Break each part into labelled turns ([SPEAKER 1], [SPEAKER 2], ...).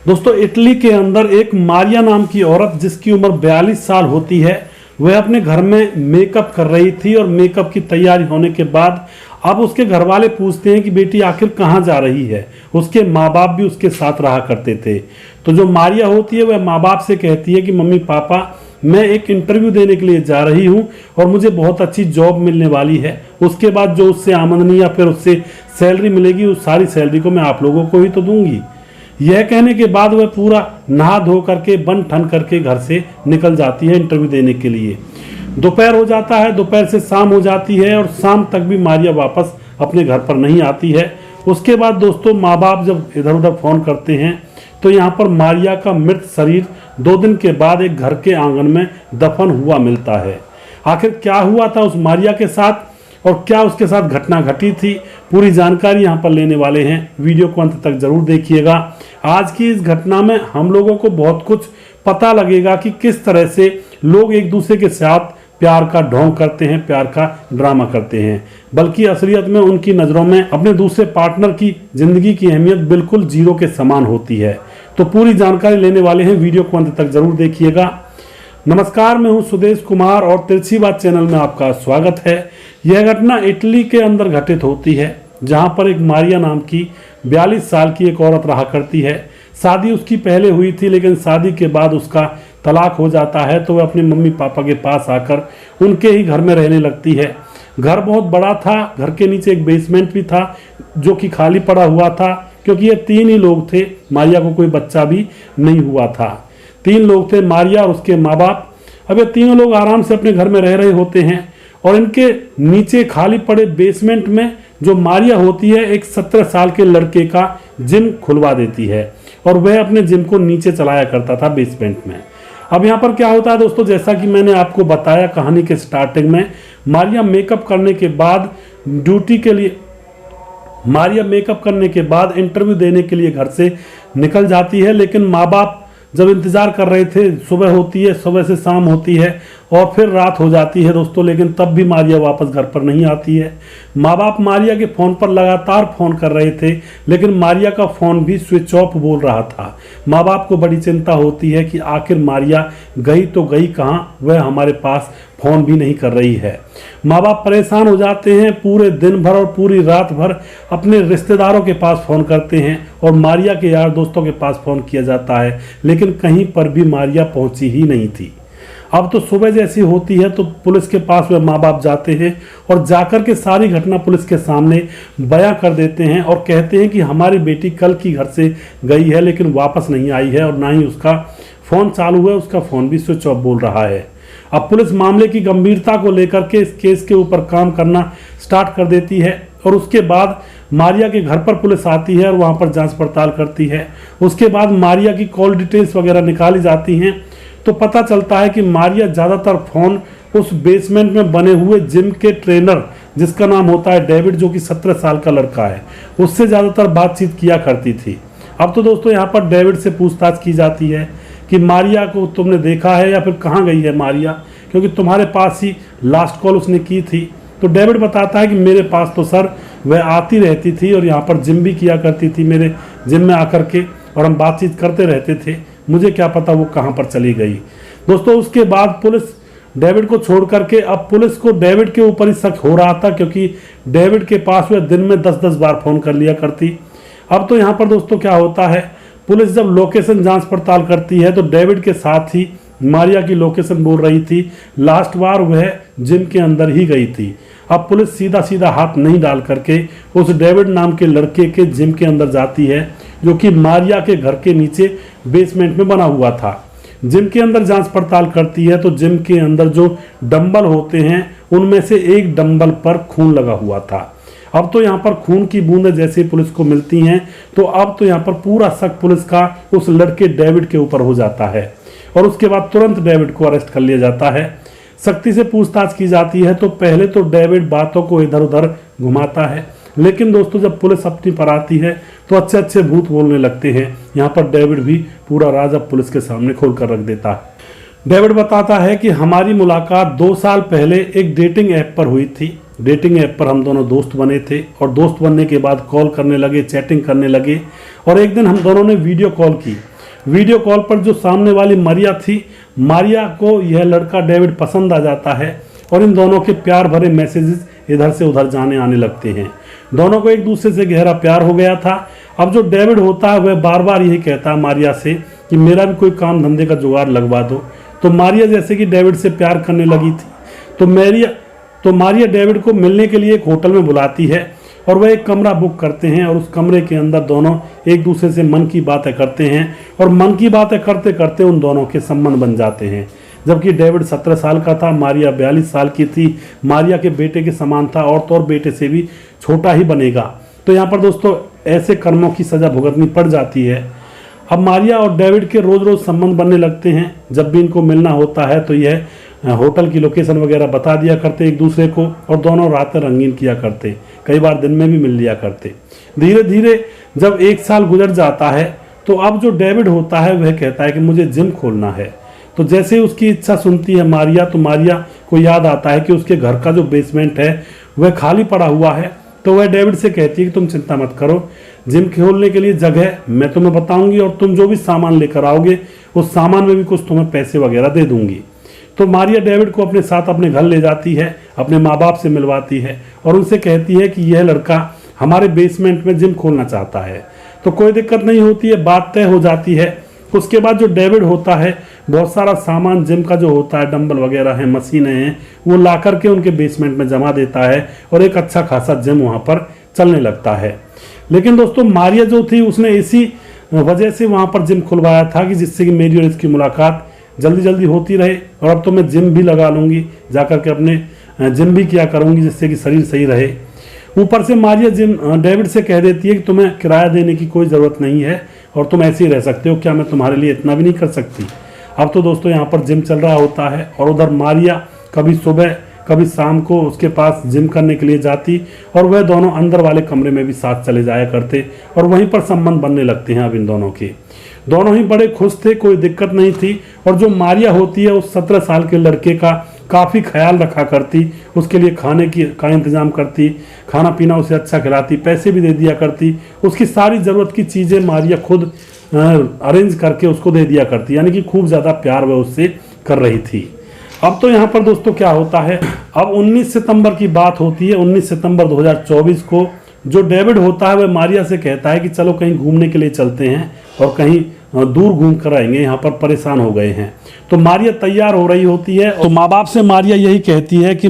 [SPEAKER 1] दोस्तों इटली के अंदर एक मारिया नाम की औरत जिसकी उम्र 42 साल होती है, वह अपने घर में मेकअप कर रही थी और मेकअप की तैयारी होने के बाद अब उसके घर वाले पूछते हैं कि बेटी आखिर कहाँ जा रही है। उसके माँ बाप भी उसके साथ रहा करते थे। तो जो मारिया होती है वह माँ बाप से कहती है कि मम्मी पापा मैं एक इंटरव्यू देने के लिए जा रही हूँ और मुझे बहुत अच्छी जॉब मिलने वाली है। उसके बाद जो उससे आमदनी या फिर उससे सैलरी मिलेगी उस सारी सैलरी को मैं आप लोगों को ही तो दूंगी। यह कहने के बाद वह पूरा नहा धो करके बन ठन करके घर से निकल जाती है इंटरव्यू देने के लिए। दोपहर हो जाता है, दोपहर से शाम हो जाती है और शाम तक भी मारिया वापस अपने घर पर नहीं आती है। उसके बाद दोस्तों माँ बाप जब इधर उधर फोन करते हैं तो यहाँ पर मारिया का मृत शरीर 2 दिन के बाद एक घर के आंगन में दफन हुआ मिलता है। आखिर क्या हुआ था उस मारिया के साथ और क्या उसके साथ घटना घटी थी, पूरी जानकारी यहाँ पर लेने वाले हैं। वीडियो को अंत तक जरूर देखिएगा। आज की इस घटना में हम लोगों को बहुत कुछ पता लगेगा कि किस तरह से लोग एक दूसरे के साथ प्यार का ढोंग करते हैं, प्यार का ड्रामा करते हैं, बल्कि असलियत में उनकी नज़रों में अपने दूसरे पार्टनर की जिंदगी की अहमियत बिल्कुल जीरो के समान होती है। तो पूरी जानकारी लेने वाले हैं, वीडियो को अंत तक जरूर देखिएगा। नमस्कार, मैं हूं सुदेश कुमार और तिरछी बात चैनल में आपका स्वागत है। यह घटना इटली के अंदर घटित होती है, जहां पर एक मारिया नाम की 42 साल की एक औरत रहा करती है। शादी उसकी पहले हुई थी, लेकिन शादी के बाद उसका तलाक हो जाता है तो वह अपने मम्मी पापा के पास आकर उनके ही घर में रहने लगती है। घर बहुत बड़ा था, घर के नीचे एक बेसमेंट भी था जो कि खाली पड़ा हुआ था, क्योंकि ये 3 ही लोग थे। मारिया को कोई बच्चा भी नहीं हुआ था। 3 लोग थे, मारिया और उसके माँ बाप। अब ये तीनों लोग आराम से अपने घर में रह रहे होते हैं और इनके नीचे खाली पड़े बेसमेंट में जो मारिया होती है एक 17 साल के लड़के का जिम खुलवा देती है और वह अपने जिम को नीचे चलाया करता था बेसमेंट में। अब यहाँ पर क्या होता है दोस्तों, जैसा कि मैंने आपको बताया कहानी के स्टार्टिंग में, मारिया मेकअप करने के बाद इंटरव्यू देने के लिए घर से निकल जाती है। लेकिन माँ बाप जब इंतजार कर रहे थे, सुबह होती है, सुबह से शाम होती है और फिर रात हो जाती है दोस्तों, लेकिन तब भी मारिया वापस घर पर नहीं आती है। माँ बाप मारिया के फ़ोन पर लगातार फ़ोन कर रहे थे, लेकिन मारिया का फ़ोन भी स्विच ऑफ बोल रहा था। माँ बाप को बड़ी चिंता होती है कि आखिर मारिया गई तो गई कहाँ, वह हमारे पास फ़ोन भी नहीं कर रही है। माँ बाप परेशान हो जाते हैं, पूरे दिन भर और पूरी रात भर अपने रिश्तेदारों के पास फ़ोन करते हैं और मारिया के यार दोस्तों के पास फ़ोन किया जाता है, लेकिन कहीं पर भी मारिया पहुंची ही नहीं थी। अब तो सुबह जैसी होती है तो पुलिस के पास वह माँ बाप जाते हैं और जाकर के सारी घटना पुलिस के सामने बयां कर देते हैं और कहते हैं कि हमारी बेटी कल की घर से गई है लेकिन वापस नहीं आई है और ना ही उसका फ़ोन चालू है, उसका फ़ोन भी स्विच ऑफ बोल रहा है। अब पुलिस मामले की गंभीरता को लेकर के इस केस के ऊपर काम करना स्टार्ट कर देती है और उसके बाद मारिया के घर पर पुलिस आती है और वहाँ पर जांच पड़ताल करती है। उसके बाद मारिया की कॉल डिटेल्स वगैरह निकाली जाती हैं तो पता चलता है कि मारिया ज़्यादातर फ़ोन उस बेसमेंट में बने हुए जिम के ट्रेनर, जिसका नाम होता है डेविड, जो कि 17 साल का लड़का है, उससे ज़्यादातर बातचीत किया करती थी। अब तो दोस्तों यहाँ पर डेविड से पूछताछ की जाती है कि मारिया को तुमने देखा है या फिर कहाँ गई है मारिया, क्योंकि तुम्हारे पास ही लास्ट कॉल उसने की थी। तो डेविड बताता है कि मेरे पास तो सर वह आती रहती थी और यहाँ पर जिम भी किया करती थी मेरे जिम में आकर के, और हम बातचीत करते रहते थे, मुझे क्या पता वो कहाँ पर चली गई। दोस्तों उसके बाद पुलिस डेविड को छोड़ करके, अब पुलिस को डेविड के ऊपर ही शक हो रहा था, क्योंकि डेविड के पास वह दिन में 10-10 बार फ़ोन कर लिया करती। अब तो यहाँ पर दोस्तों क्या होता है, पुलिस जब लोकेशन जांच पड़ताल करती है तो डेविड के साथ ही मारिया की लोकेशन बोल रही थी। लास्ट बार वह जिम के अंदर ही गई थी। अब पुलिस सीधा सीधा हाथ नहीं डाल करके उस डेविड नाम के लड़के के जिम के अंदर जाती है, जो कि मारिया के घर के नीचे बेसमेंट में बना हुआ था। जिम के अंदर जांच पड़ताल करती है तो जिम के अंदर जो डंबल होते हैं उनमें से एक डंबल पर खून लगा हुआ था। अब तो यहाँ पर खून की बूंदें जैसे पुलिस को मिलती हैं तो अब तो यहाँ पर पूरा शक पुलिस का उस लड़के डेविड के ऊपर हो जाता है और उसके बाद तुरंत डेविड को अरेस्ट कर लिया जाता है। सख्ती से पूछताछ की जाती है तो पहले तो डेविड बातों को इधर उधर घुमाता है, लेकिन दोस्तों जब पुलिस अपनी पर आती है तो अच्छे अच्छे भूत बोलने लगते हैं। यहाँ पर डेविड भी पूरा राज अब पुलिस के सामने खोल कर रख देता है। डेविड बताता है कि हमारी मुलाकात 2 साल पहले एक डेटिंग ऐप पर हुई थी। डेटिंग ऐप पर हम दोनों दोस्त बने थे और दोस्त बनने के बाद कॉल करने लगे, चैटिंग करने लगे और एक दिन हम दोनों ने वीडियो कॉल की वीडियो कॉल पर जो सामने वाली मारिया थी, मारिया को यह लड़का डेविड पसंद आ जाता है और इन दोनों के प्यार भरे मैसेजेस इधर से उधर जाने आने लगते हैं। दोनों को एक दूसरे से गहरा प्यार हो गया था। अब जो डेविड होता है वह बार बार यही कहता है मारिया से कि मेरा भी कोई काम धंधे का जुगाड़ लगवा दो। तो मारिया जैसे कि डेविड से प्यार करने लगी थी, तो मारिया डेविड को मिलने के लिए एक होटल में बुलाती है और वह एक कमरा बुक करते हैं और उस कमरे के अंदर दोनों एक दूसरे से मन की बातें करते हैं और मन की बातें करते करते उन दोनों के संबंध बन जाते हैं। जबकि डेविड 17 साल का था, मारिया 42 साल की थी। मारिया के बेटे के समान था और तो और बेटे से भी छोटा ही बनेगा। तो यहाँ पर दोस्तों ऐसे कर्मों की सजा भुगतनी पड़ जाती है। अब मारिया और डेविड के रोज रोज संबंध बनने लगते हैं। जब भी इनको मिलना होता है तो यह होटल की लोकेशन वगैरह बता दिया करते एक दूसरे को और दोनों रातें रंगीन किया करते, कई बार दिन में भी मिल लिया करते। धीरे धीरे जब 1 साल गुजर जाता है तो अब जो डेविड होता है वह कहता है कि मुझे जिम खोलना है। तो जैसे ही उसकी इच्छा सुनती है मारिया, तो मारिया को याद आता है कि उसके घर का जो बेसमेंट है वह खाली पड़ा हुआ है। तो वह डेविड से कहती है कि तुम चिंता मत करो, जिम खोलने के लिए जगह मैं तुम्हें बताऊंगी और तुम जो भी सामान लेकर आओगे उस सामान में भी कुछ तुम्हें पैसे वगैरह दे दूंगी। तो मारिया डेविड को अपने साथ अपने घर ले जाती है, अपने माँ बाप से मिलवाती है और उनसे कहती है कि यह लड़का हमारे बेसमेंट में जिम खोलना चाहता है। तो कोई दिक्कत नहीं होती है, बात तय हो जाती है। उसके बाद जो डेविड होता है बहुत सारा सामान जिम का जो होता है, डंबल वगैरह है, मशीनें हैं, वो ला करके उनके बेसमेंट में जमा देता है और एक अच्छा खासा जिम वहाँ पर चलने लगता है। लेकिन दोस्तों मारिया जो थी उसने इसी वजह से वहाँ पर जिम खुलवाया था कि जिससे कि मेरी और इसकी मुलाकात जल्दी जल्दी होती रहे और अब तो मैं जिम भी लगा लूँगी, जा कर के अपने जिम भी किया करूँगी जिससे कि शरीर सही रहे। ऊपर से मारिया डेविड से कह देती है कि तुम्हें किराया देने की कोई ज़रूरत नहीं है और तुम ऐसे ही रह सकते हो, क्या मैं तुम्हारे लिए इतना भी नहीं कर सकती। अब तो दोस्तों यहाँ पर जिम चल रहा होता है और उधर मारिया कभी सुबह कभी शाम को उसके पास जिम करने के लिए जाती और वह दोनों अंदर वाले कमरे में भी साथ चले जाया करते और वहीं पर संबंध बनने लगते हैं। अब इन दोनों के दोनों ही बड़े खुश थे, कोई दिक्कत नहीं थी। और जो मारिया होती है उस 17 साल के लड़के का काफ़ी ख्याल रखा करती, उसके लिए खाने का इंतजाम करती, खाना पीना उसे अच्छा खिलाती, पैसे भी दे दिया करती, उसकी सारी ज़रूरत की चीज़ें मारिया खुद अरेंज करके उसको दे दिया करती, यानी कि खूब ज़्यादा प्यार वह उससे कर रही थी। अब तो यहाँ पर दोस्तों क्या होता है, अब 19 सितंबर की बात होती है। 19 सितंबर 2024 को जो डेविड होता है वह मारिया से कहता है कि चलो कहीं घूमने के लिए चलते हैं और कहीं दूर घूम कर आएंगे, यहाँ पर परेशान हो गए हैं। तो मारिया तैयार हो रही होती है और माँ बाप से मारिया यही कहती है कि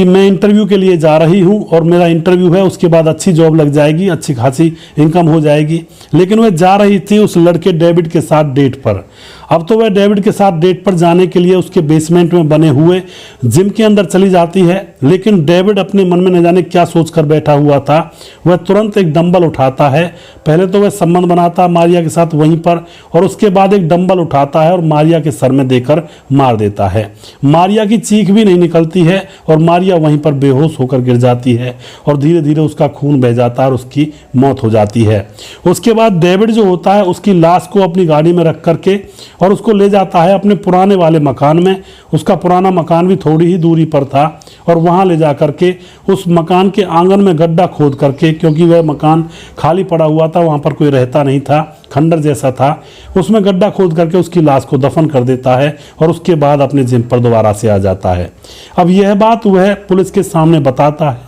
[SPEAKER 1] मैं इंटरव्यू के लिए जा रही हूँ और मेरा इंटरव्यू है, उसके बाद अच्छी जॉब लग जाएगी, अच्छी खासी इनकम हो जाएगी। लेकिन वह जा रही थी उस लड़के डेविड के साथ डेट पर। अब तो वह डेविड के साथ डेट पर जाने के लिए उसके बेसमेंट में बने हुए जिम के अंदर चली जाती है। लेकिन डेविड अपने मन में न जाने क्या सोच कर बैठा हुआ था, वह तुरंत एक डंबल उठाता है। पहले तो वह संबंध बनाता मारिया के साथ वहीं पर और उसके बाद एक डंबल उठाता है और मारिया के सर में देकर मार देता है। मारिया की चीख भी नहीं निकलती है और मारिया वहीं पर बेहोश होकर गिर जाती है और धीरे धीरे उसका खून बह जाता है और उसकी मौत हो जाती है। उसके बाद डेविड जो होता है उसकी लाश को अपनी गाड़ी में रख करके और उसको ले जाता है अपने पुराने वाले मकान में। उसका पुराना मकान भी थोड़ी ही दूरी पर था और वहाँ ले जा करके उस मकान के आंगन में गड्ढा खोद करके, क्योंकि वह मकान खाली पड़ा हुआ था, वहाँ पर कोई रहता नहीं था, खंडर जैसा था, उसमें गड्ढा खोद करके उसकी लाश को दफन कर देता है और उसके बाद अपने जिम पर दोबारा से आ जाता है। अब यह बात वह पुलिस के सामने बताता है,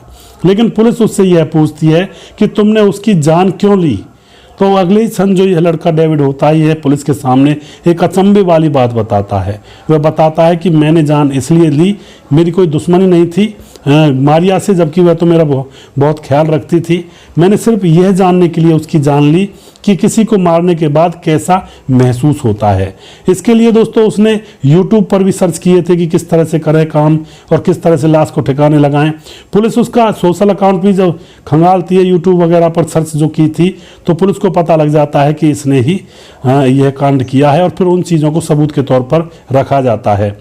[SPEAKER 1] लेकिन पुलिस उससे यह पूछती है कि तुमने उसकी जान क्यों ली। तो अगले ही क्षण जो यह लड़का डेविड होता है यह पुलिस के सामने एक अचंभे वाली बात बताता है। वह बताता है कि मैंने जान इसलिए ली, मेरी कोई दुश्मनी नहीं थी मारिया से, जबकि वह तो मेरा बहुत ख्याल रखती थी। मैंने सिर्फ यह जानने के लिए उसकी जान ली कि किसी को मारने के बाद कैसा महसूस होता है। इसके लिए दोस्तों उसने YouTube पर भी सर्च किए थे कि किस तरह से करें काम और किस तरह से लाश को ठिकाने लगाएं। पुलिस उसका सोशल अकाउंट भी जब खंगालती है YouTube वगैरह पर सर्च जो की थी, तो पुलिस को पता लग जाता है कि इसने ही यह कांड किया है और फिर उन चीज़ों को सबूत के तौर पर रखा जाता है।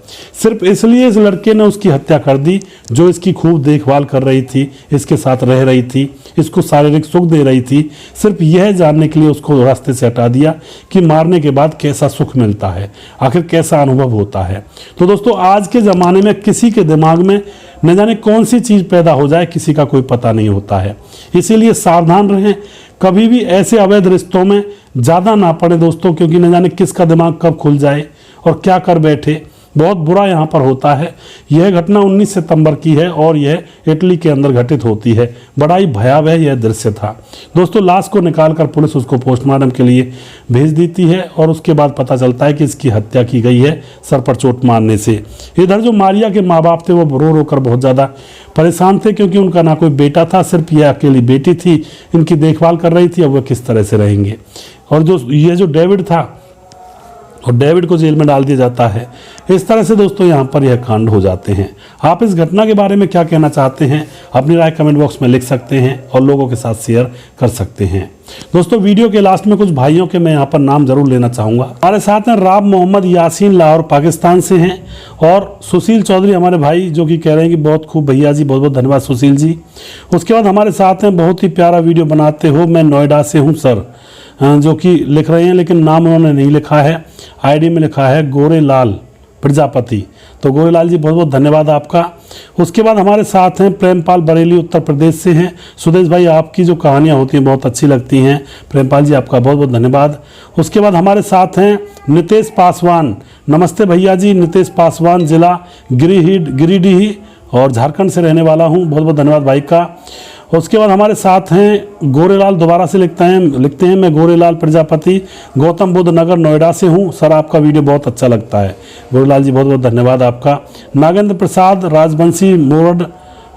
[SPEAKER 1] सिर्फ इसलिए इस लड़के ने उसकी हत्या कर दी जो इसकी खूब देखभाल कर रही थी, इसके साथ रह रही थी, इसको शारीरिक सुख दे रही थी। सिर्फ यह जानने के लिए उसको रास्ते से हटा दिया कि मारने के बाद कैसा सुख मिलता है, आखिर कैसा अनुभव होता है। तो दोस्तों आज के ज़माने में किसी के दिमाग में न जाने कौन सी चीज़ पैदा हो जाए, किसी का कोई पता नहीं होता है। इसीलिए सावधान रहें, कभी भी ऐसे अवैध रिश्तों में ज़्यादा ना पड़े दोस्तों, क्योंकि न जाने किसका दिमाग कब खुल जाए और क्या कर बैठे। बहुत बुरा यहाँ पर होता है। यह घटना 19 सितंबर की है और यह इटली के अंदर घटित होती है। बड़ा ही भयावह यह दृश्य था दोस्तों। लाश को निकालकर पुलिस उसको पोस्टमार्टम के लिए भेज देती है और उसके बाद पता चलता है कि इसकी हत्या की गई है सर पर चोट मारने से। इधर जो मारिया के माँ बाप थे वो रो रो कर बहुत ज़्यादा परेशान थे, क्योंकि उनका ना कोई बेटा था, सिर्फ यह अकेली बेटी थी, इनकी देखभाल कर रही थी। अब वह किस तरह से रहेंगे। और जो डेविड था, और डेविड को जेल में डाल दिया जाता है। इस तरह से दोस्तों यहाँ पर यह कांड हो जाते हैं। आप इस घटना के बारे में क्या कहना चाहते हैं, अपनी राय कमेंट बॉक्स में लिख सकते हैं और लोगों के साथ शेयर कर सकते हैं। दोस्तों वीडियो के लास्ट में कुछ भाइयों के मैं यहाँ पर नाम जरूर लेना चाहूँगा। हमारे साथ हैं राब मोहम्मद यासीन, लाहौर पाकिस्तान से हैं, और सुशील चौधरी हमारे भाई जो कि कह रहे हैं कि बहुत खूब भैया जी, बहुत बहुत धन्यवाद सुशील जी। उसके बाद हमारे साथ हैं, बहुत ही प्यारा वीडियो बनाते हो, मैं नोएडा से हूँ सर, जो कि लिख रहे हैं, लेकिन नाम उन्होंने नहीं लिखा है, आईडी में लिखा है गोरेलाल प्रजापति। तो गोरेलाल जी बहुत बहुत धन्यवाद आपका। उसके बाद हमारे साथ हैं प्रेमपाल, बरेली उत्तर प्रदेश से हैं। सुदेश भाई आपकी जो कहानियाँ होती हैं बहुत अच्छी लगती हैं। प्रेमपाल जी आपका बहुत बहुत धन्यवाद। उसके बाद हमारे साथ हैं नितेश पासवान, नमस्ते भैया जी। नितेश पासवान, जिला गिरिडीह और झारखंड से रहने वाला हूँ, बहुत बहुत धन्यवाद भाई का। उसके बाद हमारे साथ हैं गोरेलाल, दोबारा से लिखते हैं मैं गोरेलाल प्रजापति, गौतम बुद्ध नगर नोएडा से हूं सर, आपका वीडियो बहुत अच्छा लगता है। गोरेलाल जी बहुत बहुत धन्यवाद आपका। नागेंद्र प्रसाद राजवंशी, मोरड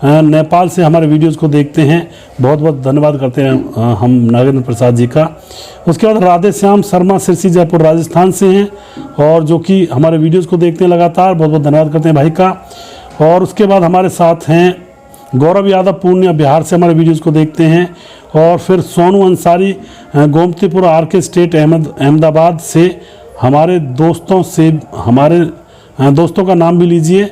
[SPEAKER 1] नेपाल से हमारे वीडियोस को देखते हैं, बहुत बहुत धन्यवाद करते हैं हम नागेंद्र प्रसाद जी का। उसके बाद राधे श्याम शर्मा, सिरसी जयपुर राजस्थान से हैं, और जो कि हमारे वीडियोज़ को देखते हैं लगातार, बहुत बहुत धन्यवाद करते हैं भाई का। और उसके बाद हमारे साथ हैं गौरव यादव, पूर्णिया बिहार से हमारे वीडियोस को देखते हैं। और फिर सोनू अंसारी, गोमतीपुर आरके स्टेट अहमदाबाद से हमारे दोस्तों का नाम भी लीजिए,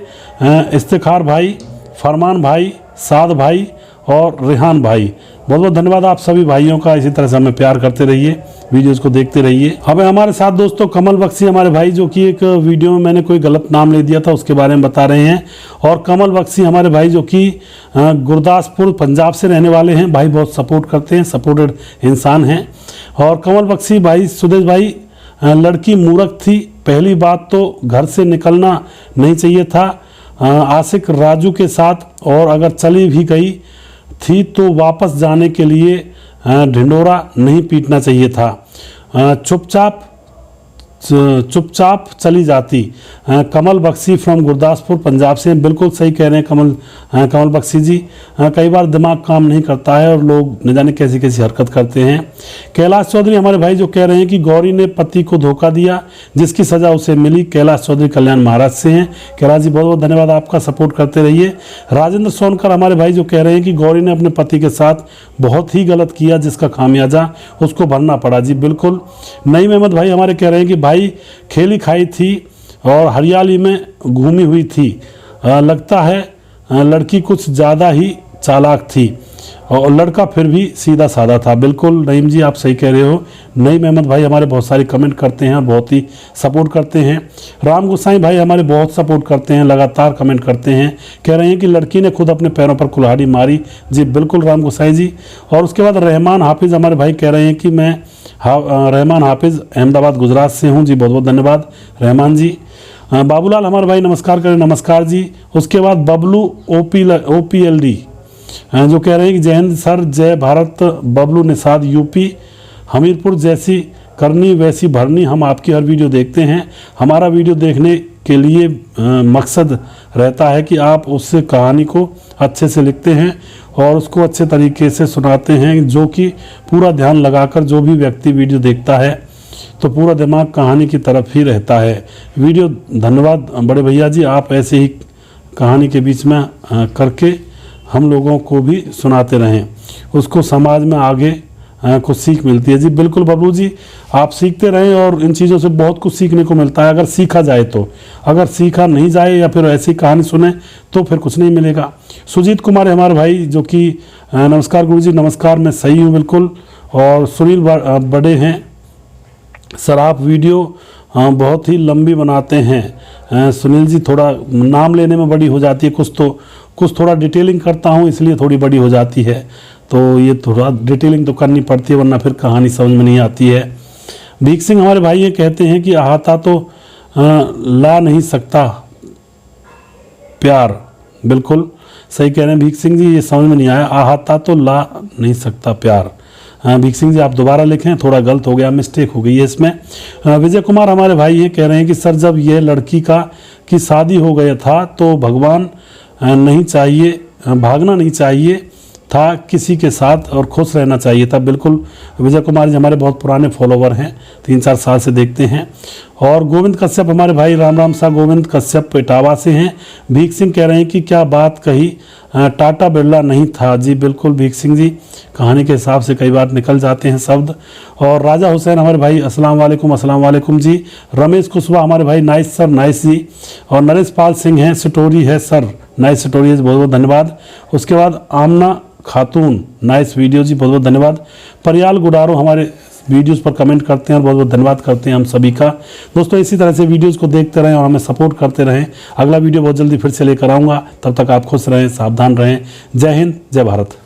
[SPEAKER 1] इफ्तिखार भाई, फरमान भाई, साद भाई और रेहान भाई। बहुत बहुत धन्यवाद आप सभी भाइयों का। इसी तरह से हमें प्यार करते रहिए, वीडियोस को देखते रहिए। हमें हमारे साथ दोस्तों कमल बख्शी हमारे भाई, जो कि एक वीडियो में मैंने कोई गलत नाम ले दिया था उसके बारे में बता रहे हैं। और कमल बख्शी हमारे भाई जो कि गुरदासपुर पंजाब से रहने वाले हैं, भाई बहुत सपोर्ट करते हैं, सपोर्टेड इंसान हैं। और कमल बख्शी भाई, सुदेश भाई, लड़की मूर्ख थी, पहली बात तो घर से निकलना नहीं चाहिए था आशिक राजू के साथ, और अगर चली भी गई थी तो वापस जाने के लिए ढिंडोरा नहीं पीटना चाहिए था, चुपचाप चली जाती। कमल बख्शी फ्रॉम गुरदासपुर पंजाब से, बिल्कुल सही कह रहे हैं कमल बख्शी जी। कई बार दिमाग काम नहीं करता है और लोग न जाने कैसी कैसी हरकत करते हैं। कैलाश चौधरी हमारे भाई जो कह रहे हैं कि गौरी ने पति को धोखा दिया, जिसकी सजा उसे मिली। कैलाश चौधरी कल्याण महाराज से हैं। कैलाश जी बहुत बहुत धन्यवाद आपका, सपोर्ट करते रहिए। राजेंद्र सोनकर हमारे भाई जो कह रहे हैं कि गौरी ने अपने पति के साथ बहुत ही गलत किया, जिसका खामियाजा उसको भरना पड़ा। जी बिल्कुल। नईम अहमद भाई हमारे कह रहे हैं कि भाई खेली खाई थी और हरियाली में घूमी हुई थी, लगता है लड़की कुछ ज़्यादा ही चालाक थी और लड़का फिर भी सीधा साधा था। बिल्कुल नईम जी आप सही कह रहे हो। नईम अहमद भाई हमारे बहुत सारे कमेंट करते हैं, बहुत ही सपोर्ट करते हैं। राम गोसाई भाई हमारे बहुत सपोर्ट करते हैं, लगातार कमेंट करते हैं, कह रहे हैं कि लड़की ने खुद अपने पैरों पर कुल्हाड़ी मारी। जी बिल्कुल राम गोसाई जी। और उसके बाद रहमान हाफिज़ हमारे भाई कह रहे हैं कि मैं रहमान हाफिज़ अहमदाबाद गुजरात से हूँ। जी बहुत बहुत धन्यवाद रहमान जी। बाबूलाल हमारे भाई नमस्कार करें, नमस्कार जी। उसके बाद बबलू OPLD जो कह रहे हैं कि जय हिंद सर, जय भारत। बबलू निषाद यूपी, हमीरपुर जैसी करनी वैसी भरनी, हम आपकी हर वीडियो देखते हैं। हमारा वीडियो देखने के लिए मकसद रहता है कि आप उससे कहानी को अच्छे से लिखते हैं और उसको अच्छे तरीके से सुनाते हैं, जो कि पूरा ध्यान लगाकर जो भी व्यक्ति वीडियो देखता है तो पूरा दिमाग कहानी की तरफ ही रहता है। वीडियो धन्यवाद बड़े भैया जी, आप ऐसे ही कहानी के बीच में करके हम लोगों को भी सुनाते रहें, उसको समाज में आगे कुछ सीख मिलती है। जी बिल्कुल बबलू जी, आप सीखते रहें और इन चीज़ों से बहुत कुछ सीखने को मिलता है, अगर सीखा जाए तो। अगर सीखा नहीं जाए या फिर ऐसी कहानी सुने तो फिर कुछ नहीं मिलेगा। सुजीत कुमार हमारे भाई जो कि नमस्कार गुरु जी, नमस्कार, मैं सही हूँ बिल्कुल। और सुनील बड़े हैं सर, आप वीडियो बहुत ही लंबी बनाते हैं। सुनील जी थोड़ा नाम लेने में बड़ी हो जाती है, कुछ थोड़ा डिटेलिंग करता हूँ इसलिए थोड़ी बड़ी हो जाती है। तो ये थोड़ा डिटेलिंग तो करनी पड़ती है, वरना फिर कहानी समझ में नहीं आती है। भीख सिंह हमारे भाई ये कहते हैं कि अहाता तो ला नहीं सकता प्यार। बिल्कुल सही कह रहे हैं भीख सिंह जी, ये समझ में नहीं आया, अहाता तो ला नहीं सकता प्यार। भीख सिंह जी आप दोबारा लिखें, थोड़ा गलत हो गया, मिस्टेक हो गई है इसमें। विजय कुमार हमारे भाई ये कह रहे हैं कि सर जब ये लड़की की शादी हो गया था तो भगवान नहीं चाहिए, भागना नहीं चाहिए था किसी के साथ और खुश रहना चाहिए था। बिल्कुल विजय कुमार जी हमारे बहुत पुराने फॉलोवर हैं, 3-4 साल से देखते हैं। और गोविंद कश्यप हमारे भाई, राम राम सा गोविंद कश्यप इटावा से हैं। भीख सिंह कह रहे हैं कि क्या बात कही, टाटा बिरला नहीं था। जी बिल्कुल भीख सिंह जी, कहानी के हिसाब से कई बार निकल जाते हैं शब्द। और राजा हुसैन हमारे भाई, अस्सलाम वालेकुम जी। रमेश कुशवाहा हमारे भाई, नाइस सर नाइस जी। और नरेश पाल सिंह हैं, स्टोरी है सर, नाइस स्टोरी है, बहुत बहुत धन्यवाद। उसके बाद आमना खातून, नाइस वीडियो जी, बहुत बहुत धन्यवाद। परियाल गुडारो हमारे वीडियोस पर कमेंट करते हैं और बहुत बहुत धन्यवाद करते हैं हम सभी का। दोस्तों इसी तरह से वीडियोस को देखते रहें और हमें सपोर्ट करते रहें। अगला वीडियो बहुत जल्दी फिर से लेकर आऊँगा, तब तक आप खुश रहें, सावधान रहें। जय हिंद, जय भारत।